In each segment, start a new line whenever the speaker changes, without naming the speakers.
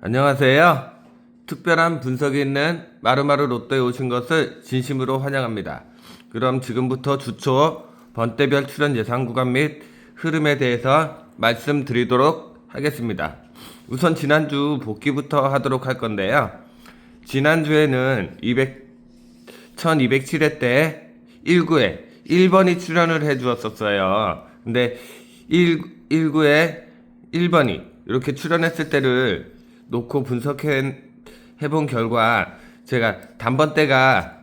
안녕하세요. 특별한 분석이 있는 마루마루 로또에 오신 것을 진심으로 환영합니다. 그럼 지금부터 주초 번대별 출연 예상 구간 및 흐름에 대해서 말씀드리도록 하겠습니다. 우선 지난주 복귀부터 하도록 할 건데요. 지난주에는 1207회 때 1구에 1번이 출연을 해주었었어요. 근데 1구에 1번이 이렇게 출연했을 때를 놓고 분석해 본 결과 제가 단번대가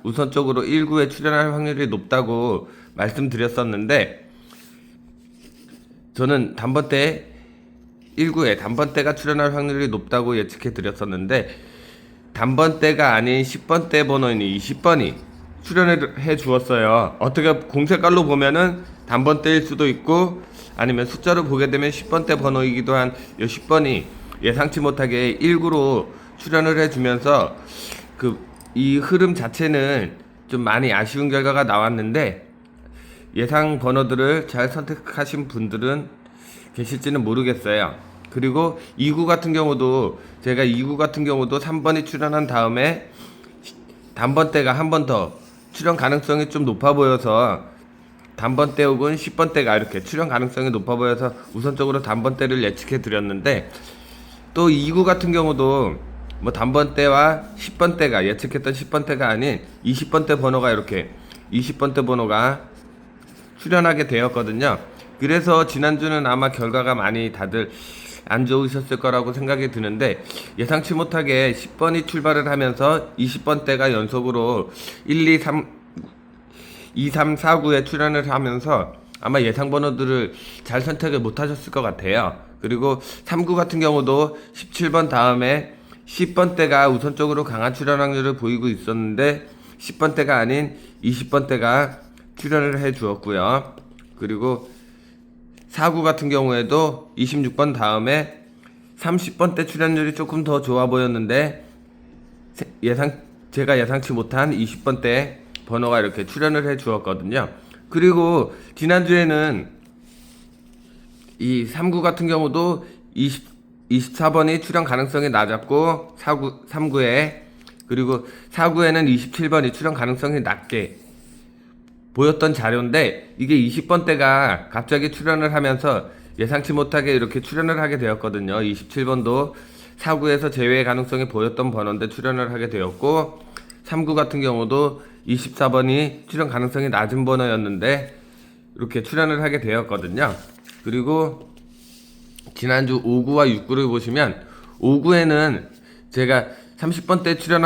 우선적으로 1구에 출연할 확률이 높다고 말씀드렸었는데, 저는 1구에 단번대가 출연할 확률이 높다고 예측해 드렸었는데, 단번대가 아닌 10번대 번호인 20번이 출연을 해 주었어요. 어떻게 공색깔로 보면은 단번대일 수도 있고, 아니면 숫자로 보게 되면 10번대 번호이기도 한 10번이 예상치 못하게 1구로 출연을 해주면서 이 흐름 자체는 좀 많이 아쉬운 결과가 나왔는데, 예상 번호들을 잘 선택하신 분들은 계실지는 모르겠어요. 그리고 2구 같은 경우도 제가 2구 같은 경우도 3번이 출연한 다음에 단번대가 한 번 더 출연 가능성이 좀 높아 보여서 단번대 혹은 10번대가 이렇게 출연 가능성이 높아 보여서 우선적으로 단번대를 예측해 드렸는데, 또 2구 같은 경우도 뭐 단번대와 10번대가 예측했던 10번대가 아닌 20번대 번호가 이렇게 20번대 번호가 출연하게 되었거든요. 그래서 지난주는 아마 결과가 많이 다들 안 좋으셨을 거라고 생각이 드는데, 예상치 못하게 10번이 출발을 하면서 20번대가 연속으로 2, 3, 4, 9에 출연을 하면서 아마 예상 번호들을 잘 선택을 못 하셨을 것 같아요. 그리고 3구 같은 경우도 17번 다음에 10번대가 우선적으로 강한 출연 확률을 보이고 있었는데 10번대가 아닌 20번대가 출연을 해 주었고요. 그리고 4구 같은 경우에도 26번 다음에 30번대 출연율이 조금 더 좋아 보였는데, 제가 예상치 못한 20번대 번호가 이렇게 출연을 해 주었거든요. 그리고 지난주에는 이 3구 같은 경우도 24번이 출연 가능성이 낮았고 3구에, 그리고 4구에는 27번이 출연 가능성이 낮게 보였던 자료인데, 이게 20번대가 갑자기 출연을 하면서 예상치 못하게 이렇게 출연을 하게 되었거든요. 27번도 4구에서 제외의 가능성이 보였던 번호인데 출연을 하게 되었고, 3구 같은 경우도 24번이 출연 가능성이 낮은 번호였는데 이렇게 출연을 하게 되었거든요. 그리고 지난주 5구와 6구를 보시면, 5구에는 제가 30번대 출연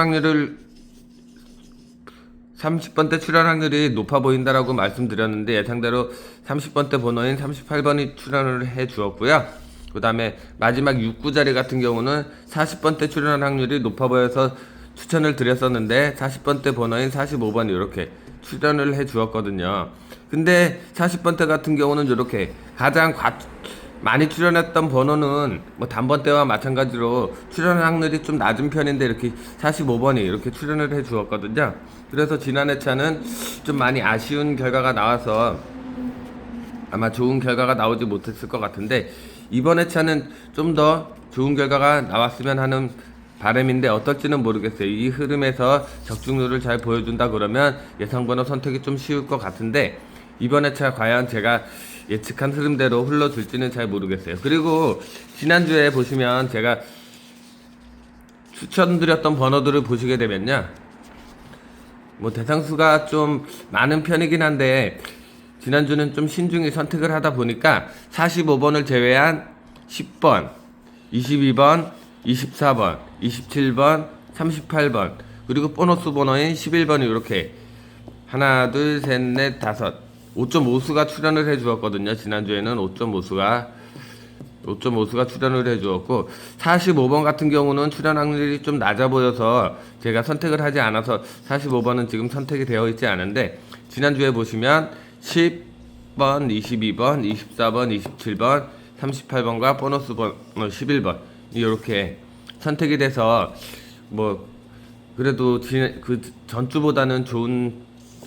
확률이 높아 보인다라고 말씀드렸는데, 예상대로 30번대 번호인 38번이 출연을 해 주었고요. 그 다음에 마지막 6구 자리 같은 경우는 40번대 출연 확률이 높아 보여서 추천을 드렸었는데 40번대 번호인 45번이 이렇게 출연을 해 주었거든요. 근데 40번대 같은 경우는 이렇게 가장 많이 출연했던 번호는 뭐 단번대와 마찬가지로 출연 확률이 좀 낮은 편인데 이렇게 45번이 이렇게 출연을 해 주었거든요. 그래서 지난 회차는 좀 많이 아쉬운 결과가 나와서 아마 좋은 결과가 나오지 못했을 것 같은데, 이번 회차는 좀 더 좋은 결과가 나왔으면 하는 바람인데 어떨지는 모르겠어요. 이 흐름에서 적중률을 잘 보여준다 그러면 예상번호 선택이 좀 쉬울 것 같은데, 이번 회차 과연 제가 예측한 흐름대로 흘러줄지는 잘 모르겠어요. 그리고 지난주에 보시면 제가 추천드렸던 번호들을 보시게 되면요, 뭐 대상수가 좀 많은 편이긴 한데 지난주는 좀 신중히 선택을 하다 보니까 45번을 제외한 10번, 22번, 24번, 27번, 38번, 그리고 보너스 번호인 11번이 이렇게 하나, 둘, 셋, 넷, 다섯 5.5수가 출연을 해 주었거든요. 지난주에는 5.5수가 출연을 해 주었고, 45번 같은 경우는 출연 확률이 좀 낮아 보여서 제가 선택을 하지 않아서 45번은 지금 선택이 되어 있지 않은데, 지난주에 보시면 10번, 22번, 24번, 27번, 38번과 보너스 번호 11번 이렇게 선택이 돼서 뭐 그래도 그 전주보다는 좋은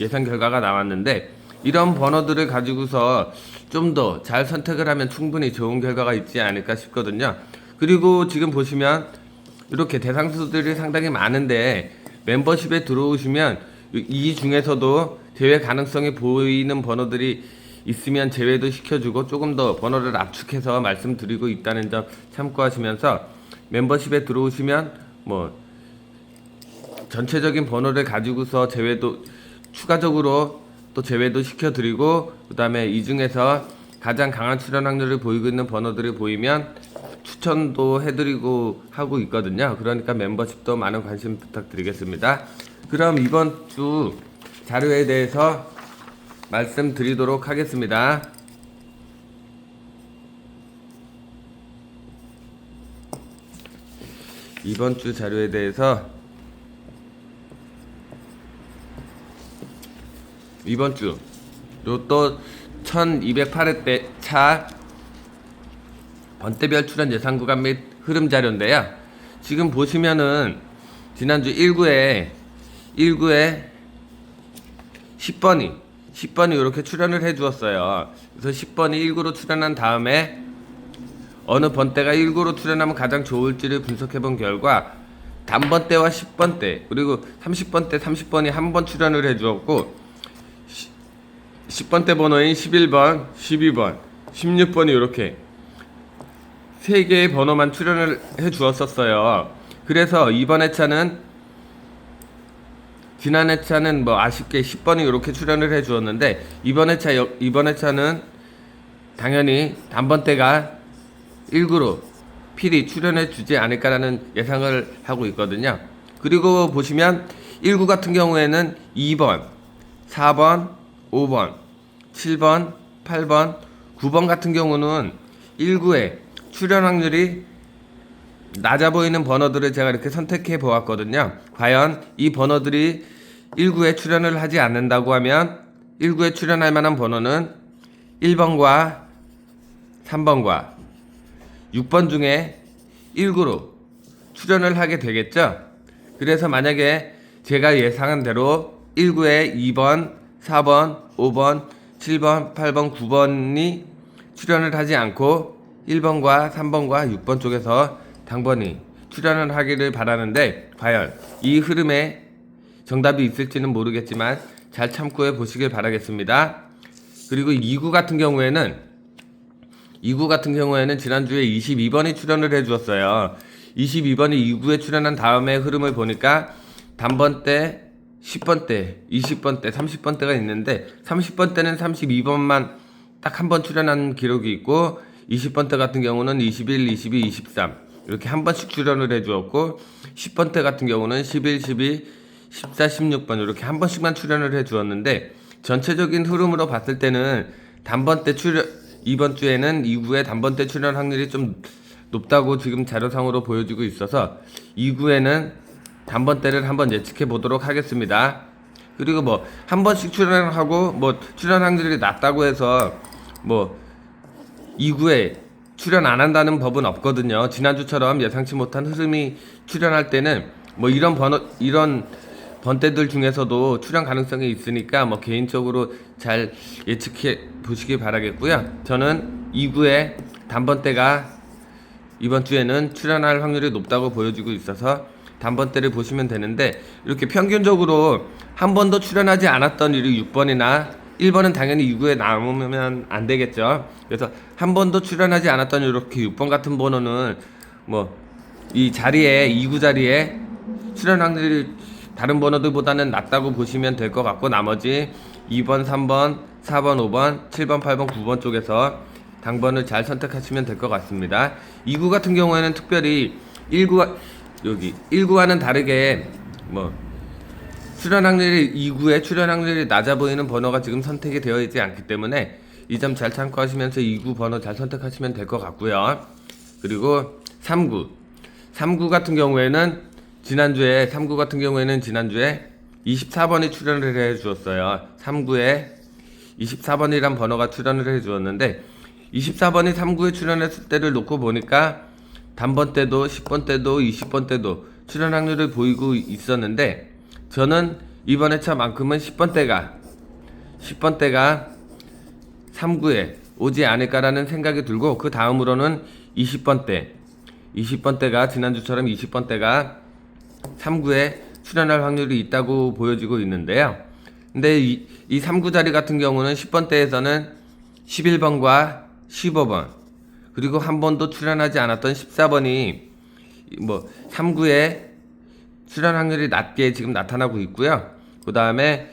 예상 결과가 나왔는데, 이런 번호들을 가지고서 좀 더 잘 선택을 하면 충분히 좋은 결과가 있지 않을까 싶거든요. 그리고 지금 보시면 이렇게 대상수들이 상당히 많은데 멤버십에 들어오시면 이 중에서도 제외 가능성이 보이는 번호들이 있으면 제외도 시켜주고 조금 더 번호를 압축해서 말씀드리고 있다는 점 참고하시면서 멤버십에 들어오시면 뭐 전체적인 번호를 가지고서 제외도 추가적으로 또 제외도 시켜드리고 그 다음에 이 중에서 가장 강한 출연 확률을 보이고 있는 번호들이 보이면 추천도 해드리고 하고 있거든요. 그러니까 멤버십도 많은 관심 부탁드리겠습니다. 그럼 이번 주 자료에 대해서 말씀드리도록 하겠습니다. 이번 주 자료에 대해서 이번 주 로또 1208회 차 번대별 출연 예상 구간 및 흐름 자료인데요. 지금 보시면은 지난주 1구에 10번이 이렇게 출연을 해 주었어요. 그래서 10번이 1구로 출연한 다음에 어느 번대가 1구로 출연하면 가장 좋을지를 분석해 본 결과 단번대와 10번대 그리고 30번대 30번이 한 번 출연을 해 주었고 10번대 번호인 11번, 12번, 16번이 이렇게 3개의 번호만 출연을 해 주었었어요. 그래서 이번 회차는 지난 회차는 뭐 아쉽게 10번이 이렇게 출연을 해 주었는데 이번 회차는 당연히 단번대가 1구로 필히 출연해 주지 않을까라는 예상을 하고 있거든요. 그리고 보시면 1구 같은 경우에는 2번, 4번, 5번, 7번, 8번, 9번 같은 경우는 1구에 출연 확률이 낮아 보이는 번호들을 제가 이렇게 선택해 보았거든요. 과연 이 번호들이 1구에 출연을 하지 않는다고 하면 1구에 출연할 만한 번호는 1번과 3번과 6번 중에 1구로 출연을 하게 되겠죠. 그래서 만약에 제가 예상한 대로 1구에 2번, 4번, 5번, 7번, 8번, 9번이 출연을 하지 않고 1번과 3번과 6번 쪽에서 당번이 출연을 하기를 바라는데 과연 이 흐름에 정답이 있을지는 모르겠지만 잘 참고해 보시길 바라겠습니다. 그리고 2구 같은 경우에는 지난주에 22번이 출연을 해 주었어요. 22번이 2구에 출연한 다음에 흐름을 보니까 단번대 10번대, 20번대, 30번대가 있는데 30번대는 32번만 딱 한 번 출연한 기록이 있고 20번대 같은 경우는 21, 22, 23 이렇게 한 번씩 출연을 해 주었고 10번대 같은 경우는 11, 12, 14, 16번 이렇게 한 번씩만 출연을 해 주었는데 전체적인 흐름으로 봤을 때는 단번대 이번 주에는 2구의 단번대 출연 확률이 좀 높다고 지금 자료상으로 보여지고 있어서 2구에는 단번대를 한번 예측해 보도록 하겠습니다. 그리고 뭐 한 번씩 출연을 하고 뭐 출연 확률이 낮다고 해서 뭐 2구에 출연 안 한다는 법은 없거든요. 지난주처럼 예상치 못한 흐름이 출연할 때는 뭐 이런 번대들 중에서도 출연 가능성이 있으니까 뭐 개인적으로 잘 예측해 보시기 바라겠고요. 저는 2구에 단번대가 이번 주에는 출연할 확률이 높다고 보여지고 있어서 단번대를 보시면 되는데 이렇게 평균적으로 한 번도 출연하지 않았던 일이 6번이나 1번은 당연히 2구에 남으면 안 되겠죠. 그래서 한 번도 출연하지 않았던 이렇게 6번 같은 번호는 뭐 이 자리에 2구 자리에 출연 확률이 다른 번호들보다는 낮다고 보시면 될 것 같고 나머지 2번, 3번, 4번, 5번, 7번, 8번, 9번 쪽에서 당번을 잘 선택하시면 될 것 같습니다. 2구 같은 경우에는 특별히 1구와는 다르게 뭐 출연 확률이 2구에 출연 확률이 낮아 보이는 번호가 지금 선택이 되어 있지 않기 때문에 이 점 잘 참고하시면서 2구 번호 잘 선택하시면 될 것 같고요. 그리고 3구 같은 경우에는 지난주에 24번이 출연을 해 주었어요. 3구에 24번이란 번호가 출연을 해 주었는데 24번이 3구에 출연했을 때를 놓고 보니까 단번 때도 10번 때도 20번 때도 출연 확률을 보이고 있었는데 저는 이번 회차만큼은 10번 때가 3구에 오지 않을까라는 생각이 들고 그 다음으로는 20번 때 20번대가 지난주처럼 20번대가 3구에 출연할 확률이 있다고 보여지고 있는데요. 근데 이 3구 자리 같은 경우는 10번대에서는 11번과 15번 그리고 한 번도 출연하지 않았던 14번이 3구에 출연 확률이 낮게 지금 나타나고 있고요. 그 다음에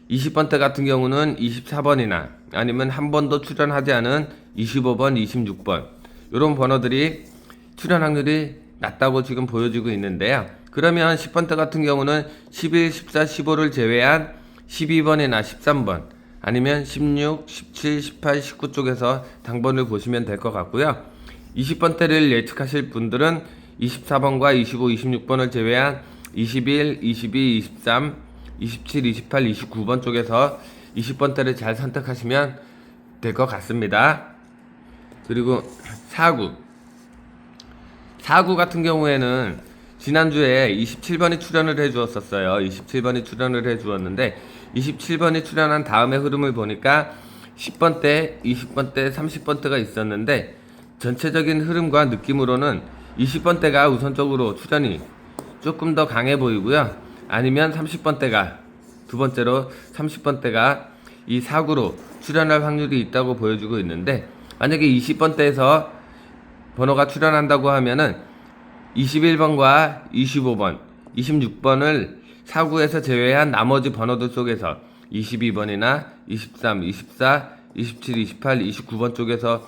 20번대 같은 경우는 24번이나 아니면 한 번도 출연하지 않은 25번, 26번 이런 번호들이 출연 확률이 낮다고 지금 보여지고 있는데요. 그러면 10번대 같은 경우는 11, 14, 15를 제외한 12번이나 13번 아니면 16, 17, 18, 19 쪽에서 당번을 보시면 될 것 같고요. 20번대를 예측하실 분들은 24번과 25, 26번을 제외한 21, 22, 23, 27, 28, 29번 쪽에서 20번대를 잘 선택하시면 될 것 같습니다. 그리고 4구 같은 경우에는 지난주에 27번이 출연을 해주었었어요. 27번이 출연을 해주었는데 27번이 출연한 다음의 흐름을 보니까 10번대, 20번대, 30번대가 있었는데 전체적인 흐름과 느낌으로는 20번대가 우선적으로 출연이 조금 더 강해 보이고요. 아니면 30번대가 두 번째로 30번대가 이 4구로 출연할 확률이 있다고 보여주고 있는데 만약에 20번대에서 번호가 출연한다고 하면은 21번과 25번, 26번을 4구에서 제외한 나머지 번호들 속에서 22번이나 23, 24, 27, 28, 29번 쪽에서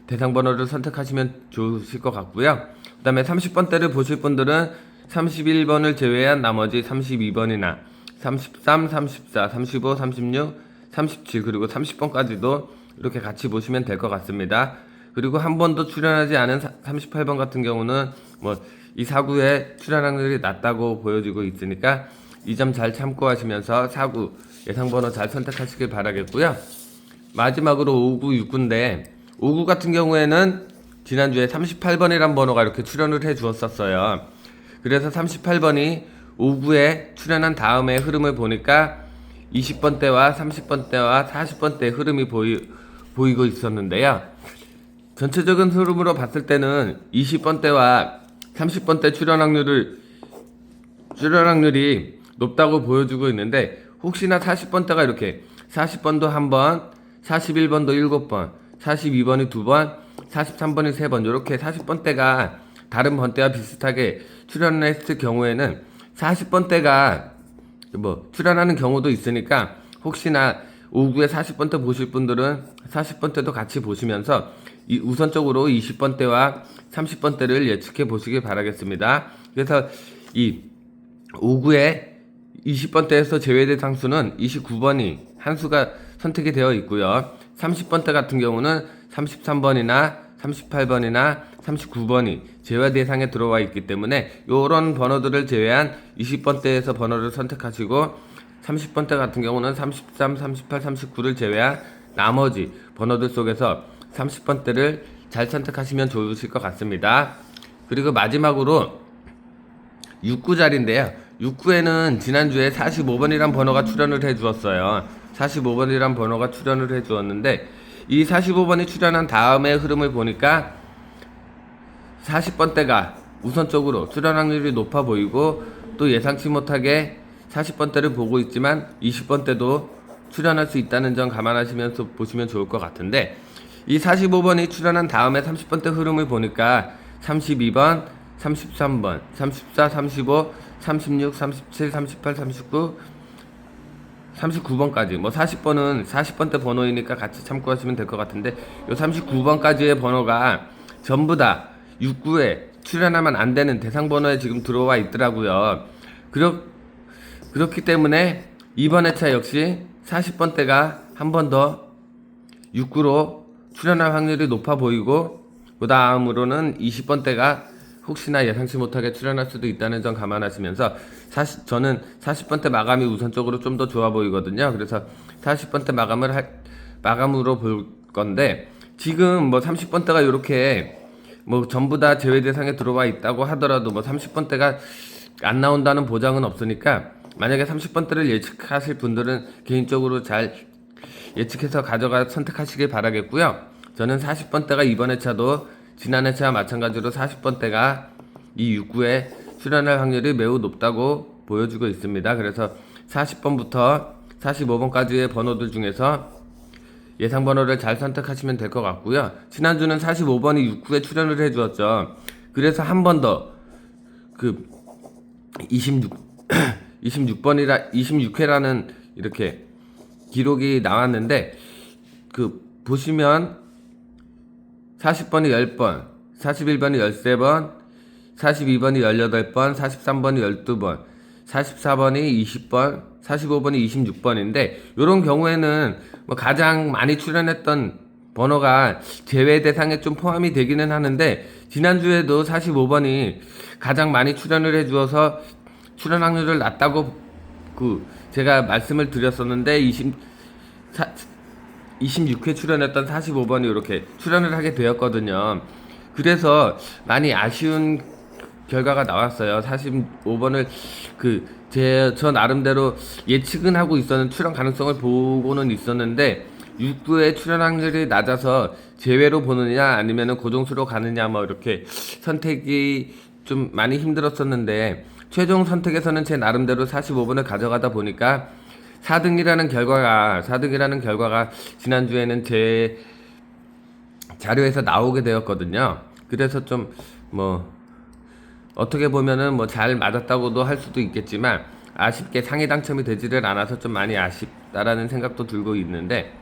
대상 번호를 선택하시면 좋으실 것 같고요. 그 다음에 30번대를 보실 분들은 31번을 제외한 나머지 32번이나 33, 34, 35, 36, 37 그리고 30번까지도 이렇게 같이 보시면 될 것 같습니다. 그리고 한 번도 출연하지 않은 38번 같은 경우는 이 4구에 출연 확률이 낮다고 보여지고 있으니까 이 점 잘 참고하시면서 4구 예상번호 잘 선택하시길 바라겠고요. 마지막으로 5구, 6구인데 5구 같은 경우에는 지난주에 38번이란 번호가 이렇게 출연을 해 주었었어요. 그래서 38번이 5구에 출연한 다음에 흐름을 보니까 20번대와 30번대와 40번대 흐름이 보이고 있었는데요. 전체적인 흐름으로 봤을 때는 20번대와 30번대 출연 확률이 높다고 보여주고 있는데 혹시나 40번대가 이렇게 40번도 한 번, 41번도 7번, 42번이 2번, 43번이 3번 이렇게 40번대가 다른 번대와 비슷하게 출연했을 경우에는 40번대가 출연하는 경우도 있으니까 혹시나 5구에 40번대 보실 분들은 40번대도 같이 보시면서 우선적으로 20번대와 30번대를 예측해 보시길 바라겠습니다. 그래서 이 5구에 20번대에서 제외된 상수는 29번이 한 수가 선택이 되어 있고요. 30번대 같은 경우는 33번이나 38번이나 39번이 제외 대상에 들어와 있기 때문에 이런 번호들을 제외한 20번대에서 번호를 선택하시고 30번대 같은 경우는 33, 38, 39를 제외한 나머지 번호들 속에서 30번대를 잘 선택하시면 좋으실 것 같습니다. 그리고 마지막으로 6구 자리인데요. 6구에는 지난주에 45번이란 번호가 출연을 해 주었어요. 45번이란 번호가 출연을 해 주었는데 이 45번이 출연한 다음의 흐름을 보니까 40번대가 우선적으로 출연 확률이 높아 보이고 또 예상치 못하게 40번대를 보고 있지만 20번대도 출연할 수 있다는 점 감안하시면서 보시면 좋을 것 같은데 이 45번이 출연한 다음에 30번대 흐름을 보니까 32번, 33번, 34, 35, 36, 37, 38, 39, 39번까지 40번은 40번대 번호이니까 같이 참고하시면 될 것 같은데 이 39번까지의 번호가 전부 다 6구에 출연하면 안 되는 대상 번호에 지금 들어와 있더라고요. 그렇기 때문에 이번 회차 역시 40번대가 한 번 더 6구로 출연할 확률이 높아 보이고 그 다음으로는 20번대가 혹시나 예상치 못하게 출연할 수도 있다는 점 감안하시면서 저는 40번대 마감이 우선적으로 좀 더 좋아 보이거든요. 그래서 40번대 마감으로 볼 건데 지금 30번대가 이렇게 전부 다 제외 대상에 들어와 있다고 하더라도 30번대가 안 나온다는 보장은 없으니까 만약에 30번대를 예측하실 분들은 개인적으로 잘 예측해서 선택하시길 바라겠고요. 저는 40번대가 이번 회차도 지난 회차와 마찬가지로 40번대가 이 6구에 출연할 확률이 매우 높다고 보여주고 있습니다. 그래서 40번부터 45번까지의 번호들 중에서 예상 번호를 잘 선택하시면 될 것 같고요. 지난주는 45번이 6구에 출연을 해주었죠. 그래서 한 번 더 그 26회라는 이렇게 기록이 나왔는데, 그 보시면 40번이 10번, 41번이 13번, 42번이 18번, 43번이 12번, 44번이 20번, 45번이 26번인데, 이런 경우에는 뭐 가장 많이 출연했던 번호가 제외 대상에 좀 포함이 되기는 하는데, 지난주에도 45번이 가장 많이 출연을 해주어서 출연 확률을 낮다고 제가 말씀을 드렸었는데, 26회 출연했던 45번이 이렇게 출연을 하게 되었거든요. 그래서 많이 아쉬운 결과가 나왔어요. 45번을 저 나름대로 예측은 하고 있었는, 출연 가능성을 보고는 있었는데 6구의 출연 확률이 낮아서 제외로 보느냐 아니면은 고정수로 가느냐 뭐 이렇게 선택이 좀 많이 힘들었었는데, 최종 선택에서는 제 나름대로 45번을 가져가다 보니까 4등이라는 결과가 지난주에는 제 자료에서 나오게 되었거든요. 그래서 좀 어떻게 보면은 잘 맞았다고도 할 수도 있겠지만, 아쉽게 상위 당첨이 되지를 않아서 좀 많이 아쉽다라는 생각도 들고 있는데,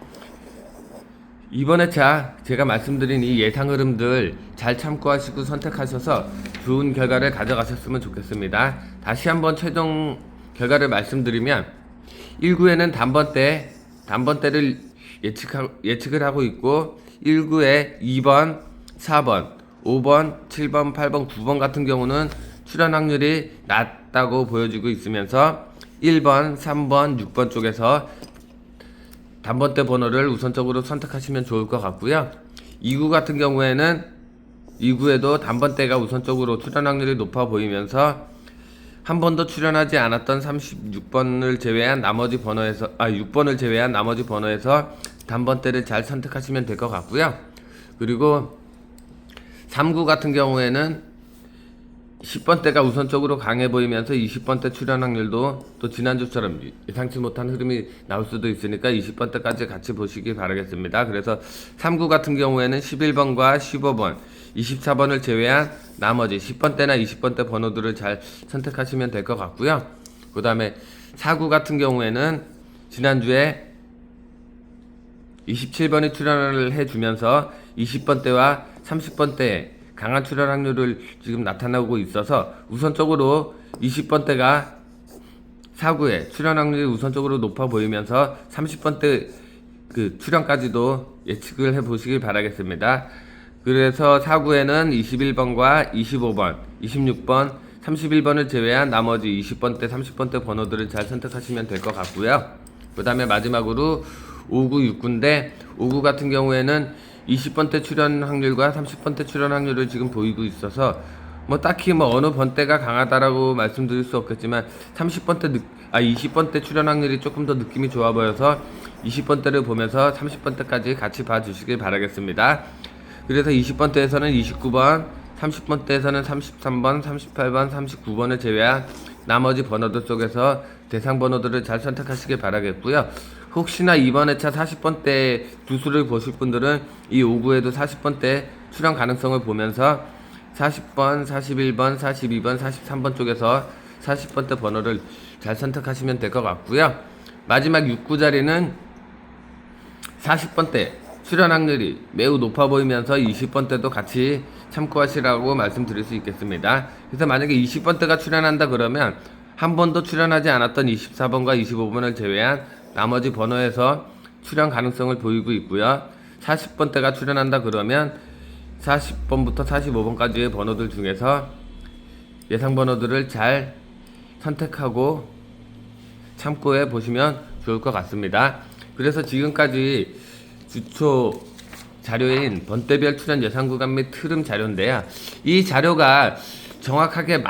이번 회차 제가 말씀드린 이 예상 흐름들 잘 참고하시고 선택하셔서 좋은 결과를 가져가셨으면 좋겠습니다. 다시 한번 최종 결과를 말씀드리면, 1구에는 단번대를 예측을 하고 있고, 1구에 2번, 4번, 5번, 7번, 8번, 9번 같은 경우는 출연 확률이 낮다고 보여지고 있으면서 1번, 3번, 6번 쪽에서 단번대 번호를 우선적으로 선택하시면 좋을 것 같고요. 2구 같은 경우에는 2구에도 단번대가 우선적으로 출연 확률이 높아 보이면서 한 번도 출연하지 않았던 36번을 제외한 나머지 번호에서 6번을 제외한 나머지 번호에서 단번대를 잘 선택하시면 될 것 같고요. 그리고 3구 같은 경우에는 10번대가 우선적으로 강해 보이면서 20번대 출연 확률도 또 지난주처럼 예상치 못한 흐름이 나올 수도 있으니까 20번대까지 같이 보시기 바라겠습니다. 그래서 3구 같은 경우에는 11번과 15번, 24번을 제외한 나머지 10번대나 20번대 번호들을 잘 선택하시면 될 것 같고요. 그 다음에 4구 같은 경우에는 지난주에 27번이 출연을 해주면서 20번대와 30번대 강한 출연 확률을 지금 나타나고 있어서 우선적으로 20번대가 4구에 출연 확률이 우선적으로 높아 보이면서 30번대 출연까지도 예측을 해보시길 바라겠습니다. 그래서 4구에는 21번과 25번, 26번, 31번을 제외한 나머지 20번대, 30번대 번호들을 잘 선택하시면 될 것 같고요. 그 다음에 마지막으로 5구, 6구인데 5구 같은 경우에는 20번대 출연 확률과 30번대 출연 확률을 지금 보이고 있어서 딱히 어느 번대가 강하다라고 말씀드릴 수 없겠지만 20번대 출연 확률이 조금 더 느낌이 좋아 보여서 20번대를 보면서 30번대까지 같이 봐주시길 바라겠습니다. 그래서 20번대에서는 29번, 30번대에서는 33번, 38번, 39번을 제외한 나머지 번호들 속에서 대상 번호들을 잘 선택하시길 바라겠고요. 혹시나 이번 회차 40번대 두수를 보실 분들은 이 5구에도 40번대 출연 가능성을 보면서 40번, 41번, 42번, 43번 쪽에서 40번대 번호를 잘 선택하시면 될 것 같고요. 마지막 6구 자리는 40번대 출연 확률이 매우 높아 보이면서 20번대도 같이 참고하시라고 말씀드릴 수 있겠습니다. 그래서 만약에 20번대가 출연한다 그러면 한 번도 출연하지 않았던 24번과 25번을 제외한 나머지 번호에서 출연 가능성을 보이고 있고요. 40번대가 출연한다 그러면 40번부터 45번까지의 번호들 중에서 예상 번호들을 잘 선택하고 참고해 보시면 좋을 것 같습니다. 그래서 지금까지 주초 자료인 번대별 출연 예상 구간 및 흐름 자료인데요. 이 자료가 정확하게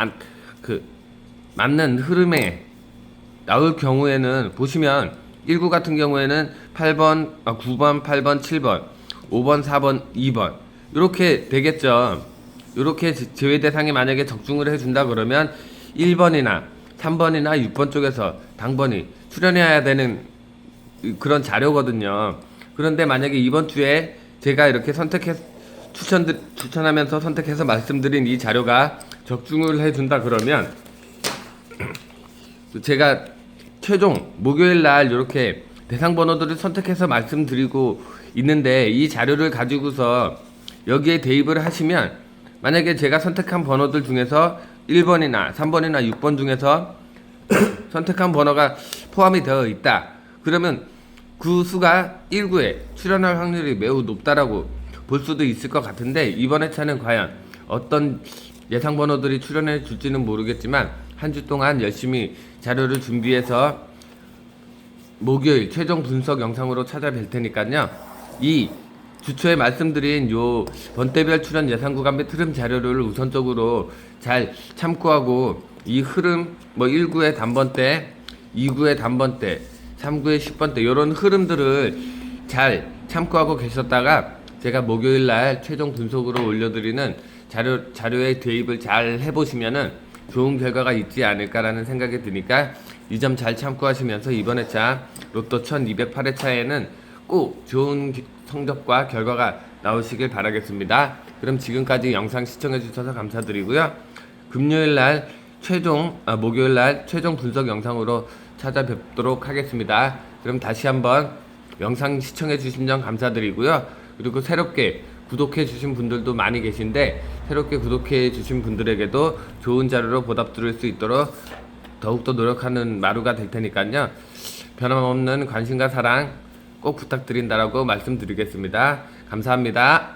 맞는 흐름에 나올 경우에는 보시면 1구 같은 경우에는 9번, 8번, 7번, 5번, 4번, 2번 요렇게 되겠죠. 요렇게 제외 대상이 만약에 적중을 해준다 그러면 1번이나 3번이나 6번 쪽에서 당번이 출연해야 되는 그런 자료거든요. 그런데 만약에 이번 주에 제가 이렇게 추천하면서 선택해서 말씀드린 이 자료가 적중을 해준다 그러면 제가 최종 목요일 날 이렇게 대상 번호들을 선택해서 말씀드리고 있는데 이 자료를 가지고서 여기에 대입을 하시면 만약에 제가 선택한 번호들 중에서 1번이나 3번이나 6번 중에서 선택한 번호가 포함이 되어 있다. 그러면 그 수가 1구에 출연할 확률이 매우 높다라고 볼 수도 있을 것 같은데 이번 회차는 과연 어떤 예상 번호들이 출연해 줄지는 모르겠지만 한 주 동안 열심히 자료를 준비해서 목요일 최종 분석 영상으로 찾아뵐 테니까요. 이 주초에 말씀드린 요 번대별 출연 예상 구간 및 흐름 자료를 우선적으로 잘 참고하고 이 흐름 1구의 단번대, 2구의 단번대, 3구의 10번대 요런 흐름들을 잘 참고하고 계셨다가 제가 목요일 날 최종 분석으로 올려드리는 자료의 대입을 잘 해보시면은 좋은 결과가 있지 않을까라는 생각이 드니까 이 점 잘 참고하시면서 이번 회차 로또 1208회차에는 꼭 좋은 성적과 결과가 나오시길 바라겠습니다. 그럼 지금까지 영상 시청해 주셔서 감사드리고요. 목요일 날 최종 분석 영상으로 찾아뵙도록 하겠습니다. 그럼 다시 한번 영상 시청해 주신 점 감사드리고요. 그리고 새롭게 구독해 주신 분들도 많이 계신데 새롭게 구독해 주신 분들에게도 좋은 자료로 보답드릴 수 있도록 더욱더 노력하는 마루가 될 테니까요. 변함없는 관심과 사랑 꼭 부탁드린다라고 말씀드리겠습니다. 감사합니다.